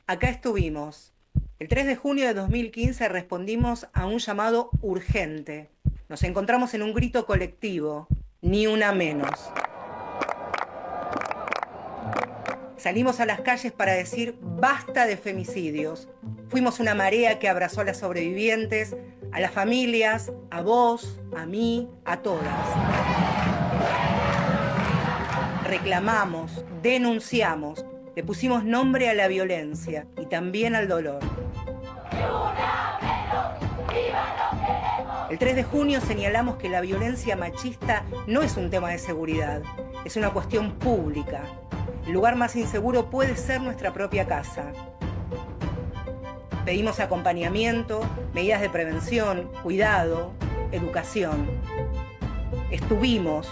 Acá estuvimos. El 3 de junio de 2015 respondimos a un llamado urgente. Nos encontramos en un grito colectivo, ni una menos. Salimos a las calles para decir basta de femicidios. Fuimos una marea que abrazó a las sobrevivientes, a las familias, a vos, a mí, a todas. Reclamamos, denunciamos, le pusimos nombre a la violencia y también al dolor. El 3 de junio señalamos que la violencia machista no es un tema de seguridad, es una cuestión pública. El lugar más inseguro puede ser nuestra propia casa. Pedimos acompañamiento, medidas de prevención, cuidado, educación. Estuvimos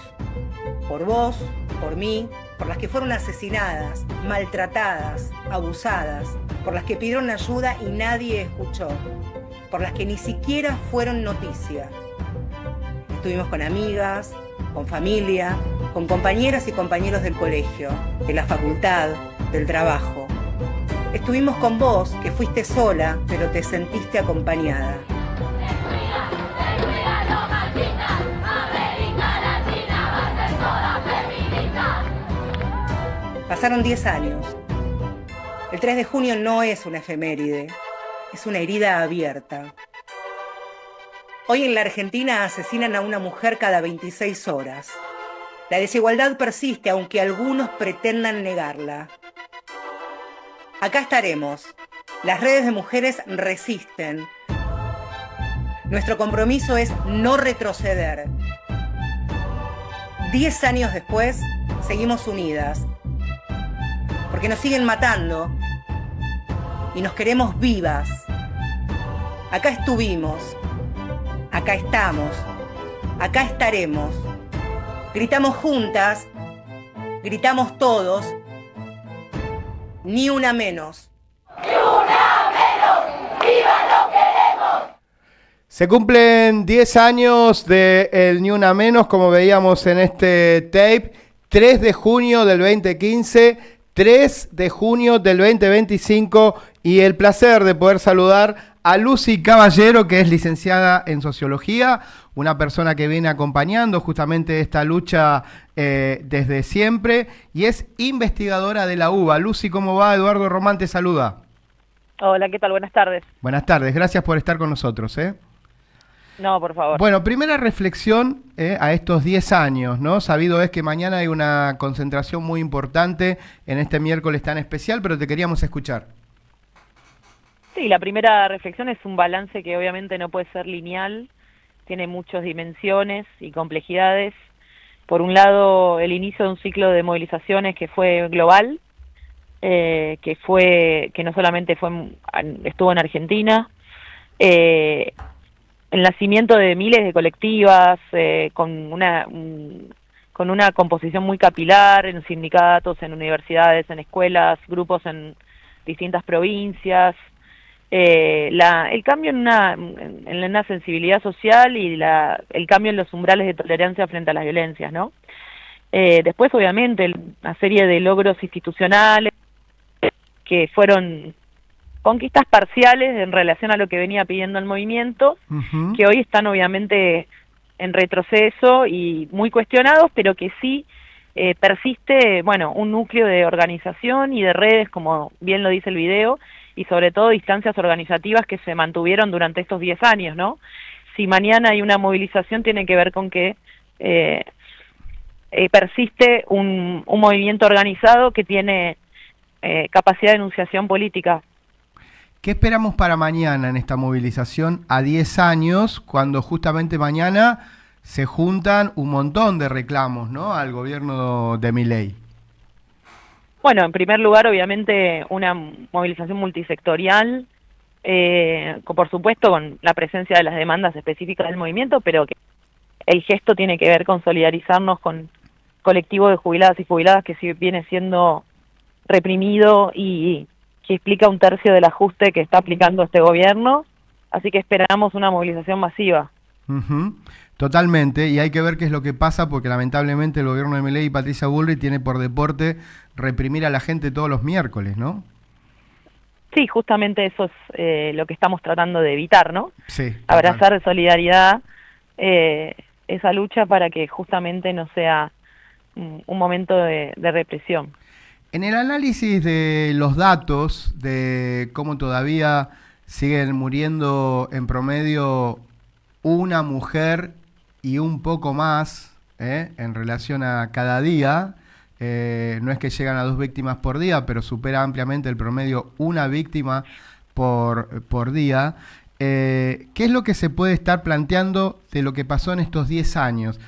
por vos, por mí, por las que fueron asesinadas, maltratadas, abusadas, por las que pidieron ayuda y nadie escuchó, por las que ni siquiera fueron noticia. Estuvimos con amigas, con familia, con compañeras y compañeros del colegio, de la facultad, del trabajo. Estuvimos con vos, que fuiste sola, pero te sentiste acompañada. Pasaron 10 años. El 3 de junio no es una efeméride, es una herida abierta. Hoy en la Argentina asesinan a una mujer cada 26 horas. La desigualdad persiste, aunque algunos pretendan negarla. Acá estaremos. Las redes de mujeres resisten. Nuestro compromiso es no retroceder. 10 años después, seguimos unidas. Porque nos siguen matando y nos queremos vivas. Acá estuvimos, acá estamos, acá estaremos. Gritamos juntas, gritamos todos, ni una menos. ¡Ni una menos! ¡Viva lo queremos! Se cumplen 10 años de el Ni Una Menos, como veíamos en este tape, 3 de junio del 2015, 3 de junio del 2025, y el placer de poder saludar a Lucy Caballero, que es licenciada en Sociología, una persona que viene acompañando justamente esta lucha desde siempre, y es investigadora de la UBA. Lucy, ¿cómo va? Eduardo Román te saluda. Hola, ¿qué tal? Buenas tardes. Buenas tardes, gracias por estar con nosotros. No, por favor. Bueno, primera reflexión a estos 10 años, ¿no? Sabido es que mañana hay una concentración muy importante en este miércoles tan especial, pero te queríamos escuchar. Sí, la primera reflexión es un balance que obviamente no puede ser lineal, tiene muchas dimensiones y complejidades. Por un lado, el inicio de un ciclo de movilizaciones que fue global, que no solamente estuvo en Argentina, el nacimiento de miles de colectivas con una composición muy capilar en sindicatos, en universidades, en escuelas, grupos en distintas provincias, el cambio en una sensibilidad social y el cambio en los umbrales de tolerancia frente a las violencias, ¿no? Después, obviamente, una serie de logros institucionales que fueron conquistas parciales en relación a lo que venía pidiendo el movimiento, que hoy están obviamente en retroceso y muy cuestionados, pero que sí persiste, bueno, un núcleo de organización y de redes, como bien lo dice el video, y sobre todo distancias organizativas que se mantuvieron durante estos 10 años, ¿no? Si mañana hay una movilización, tiene que ver con que persiste un movimiento organizado que tiene capacidad de enunciación política. ¿Qué esperamos para mañana en esta movilización a 10 años, cuando justamente mañana se juntan un montón de reclamos, ¿no?, al gobierno de Milei? Bueno, en primer lugar, obviamente, una movilización multisectorial, por supuesto con la presencia de las demandas específicas del movimiento, pero que el gesto tiene que ver con solidarizarnos con colectivos de jubiladas y jubiladas que sí viene siendo reprimido y que explica un tercio del ajuste que está aplicando este gobierno, así que esperamos una movilización masiva. Totalmente, y hay que ver qué es lo que pasa, porque lamentablemente el gobierno de Milei y Patricia Bullrich tiene por deporte reprimir a la gente todos los miércoles, ¿no? Sí, justamente eso es lo que estamos tratando de evitar, ¿no? Sí. Total. Abrazar de solidaridad esa lucha para que justamente no sea un momento de represión. En el análisis de los datos, de cómo todavía siguen muriendo en promedio una mujer y un poco más en relación a cada día, no es que llegan a 2 víctimas por día, pero supera ampliamente el promedio una víctima por día. ¿Qué es lo que se puede estar planteando de lo que pasó en estos 10 años?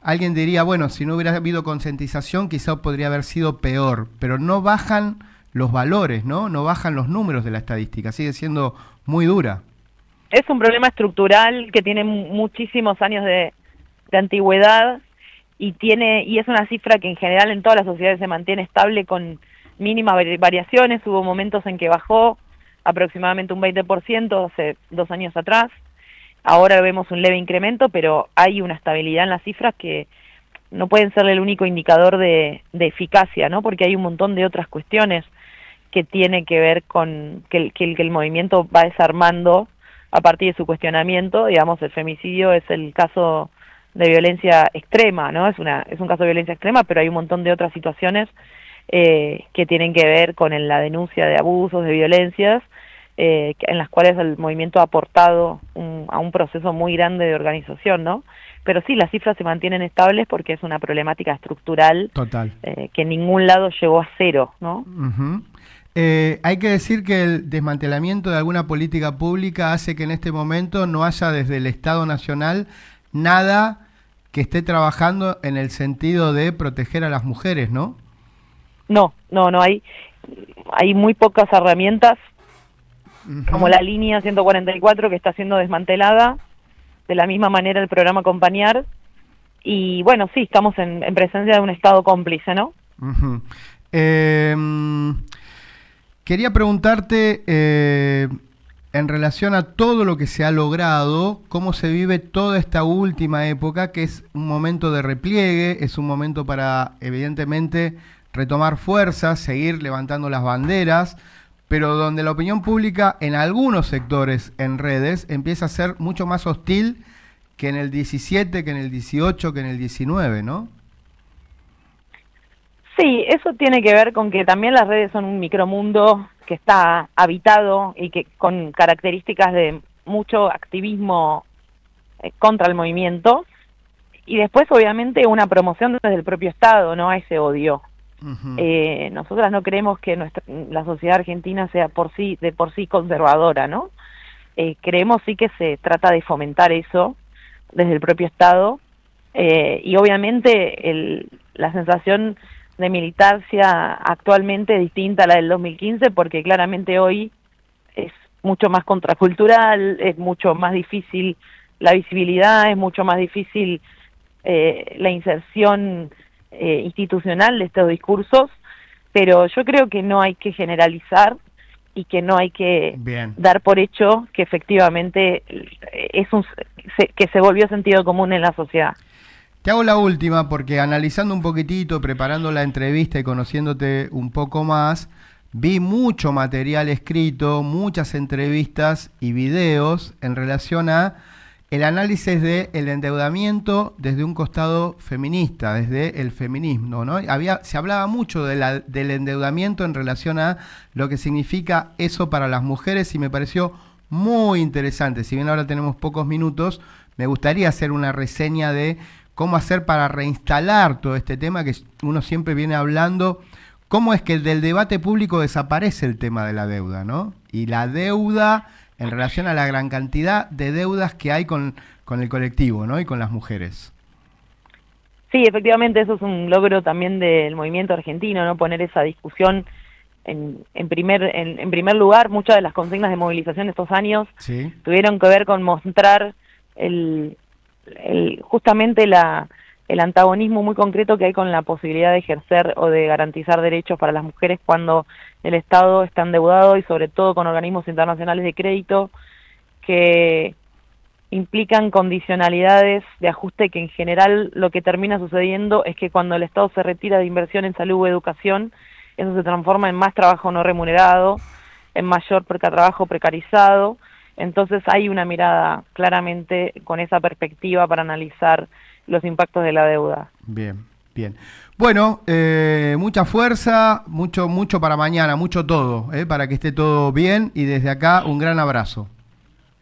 Alguien diría, bueno, si no hubiera habido concientización, quizá podría haber sido peor, pero no bajan los valores, ¿no? No bajan los números de la estadística, sigue siendo muy dura. Es un problema estructural que tiene muchísimos años de antigüedad y es una cifra que en general en todas las sociedades se mantiene estable con mínimas variaciones. Hubo momentos en que bajó aproximadamente un 20% hace 2 años atrás. Ahora vemos un leve incremento, pero hay una estabilidad en las cifras que no pueden ser el único indicador de eficacia, ¿no? Porque hay un montón de otras cuestiones que tienen que ver con que el movimiento va desarmando a partir de su cuestionamiento. Digamos, el femicidio es el caso de violencia extrema, ¿no? Es un caso de violencia extrema, pero hay un montón de otras situaciones que tienen que ver con la denuncia de abusos, de violencias, en las cuales el movimiento ha aportado a un proceso muy grande de organización, ¿no? Pero sí, las cifras se mantienen estables porque es una problemática estructural. Total. Que en ningún lado llegó a cero, ¿no? Uh-huh. Hay que decir que el desmantelamiento de alguna política pública hace que en este momento no haya desde el Estado Nacional nada que esté trabajando en el sentido de proteger a las mujeres, ¿no? No hay muy pocas herramientas, uh-huh, como la línea 144 que está siendo desmantelada, de la misma manera el programa Acompañar, y bueno, sí, estamos en presencia de un Estado cómplice, ¿no? Uh-huh. Quería preguntarte, en relación a todo lo que se ha logrado, cómo se vive toda esta última época, que es un momento de repliegue, es un momento para, evidentemente, retomar fuerzas, seguir levantando las banderas, pero donde la opinión pública en algunos sectores en redes empieza a ser mucho más hostil que en el 17, que en el 18, que en el 19, ¿no? Sí, eso tiene que ver con que también las redes son un micromundo que está habitado y que con características de mucho activismo contra el movimiento, y después obviamente una promoción desde el propio Estado, ¿no? A ese odio. Uh-huh. Nosotras no creemos que la sociedad argentina sea de por sí conservadora, ¿no? Creemos sí que se trata de fomentar eso desde el propio Estado, y obviamente la sensación de militancia actualmente es distinta a la del 2015, porque claramente hoy es mucho más contracultural, es mucho más difícil la visibilidad, es mucho más difícil la inserción institucional de estos discursos, pero yo creo que no hay que generalizar y que no hay que dar por hecho que efectivamente que se volvió sentido común en la sociedad. Te hago la última porque analizando un poquitito, preparando la entrevista y conociéndote un poco más, vi mucho material escrito, muchas entrevistas y videos en relación a el análisis del endeudamiento desde un costado feminista, desde el feminismo, ¿no? Se hablaba mucho del endeudamiento en relación a lo que significa eso para las mujeres y me pareció muy interesante. Si bien ahora tenemos pocos minutos, me gustaría hacer una reseña de cómo hacer para reinstalar todo este tema que uno siempre viene hablando, cómo es que del debate público desaparece el tema de la deuda, ¿no? Y la deuda en relación a la gran cantidad de deudas que hay con el colectivo, ¿no? Y con las mujeres. Sí, efectivamente, eso es un logro también del movimiento argentino, ¿no? Poner esa discusión en primer lugar. Muchas de las consignas de movilización de estos años ¿sí? Tuvieron que ver con mostrar justamente el antagonismo muy concreto que hay con la posibilidad de ejercer o de garantizar derechos para las mujeres cuando el Estado está endeudado, y sobre todo con organismos internacionales de crédito que implican condicionalidades de ajuste, que en general lo que termina sucediendo es que cuando el Estado se retira de inversión en salud o educación, eso se transforma en más trabajo no remunerado, en mayor trabajo precarizado. Entonces hay una mirada claramente con esa perspectiva para analizar los impactos de la deuda. Bien, bien. Bueno, mucha fuerza, mucho para mañana, mucho todo, para que esté todo bien, y desde acá un gran abrazo.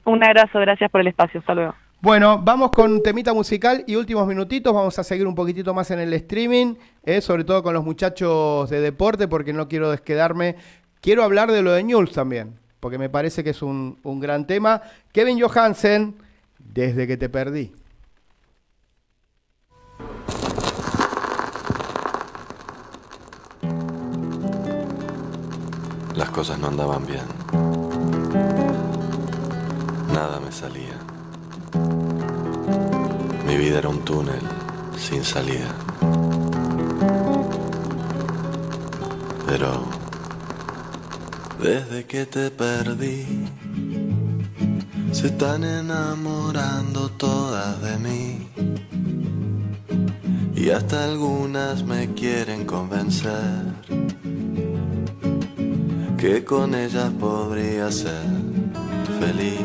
Un abrazo, gracias por el espacio, hasta luego. Bueno, vamos con temita musical y últimos minutitos, vamos a seguir un poquitito más en el streaming, sobre todo con los muchachos de deporte, porque no quiero desquedarme. Quiero hablar de lo de Newell's también, porque me parece que es un gran tema. Kevin Johansen, Desde que te perdí. Las cosas no andaban bien. Nada me salía. Mi vida era un túnel sin salida. Pero desde que te perdí, se están enamorando todas de mí. Y hasta algunas me quieren convencer que con ellas podría ser feliz.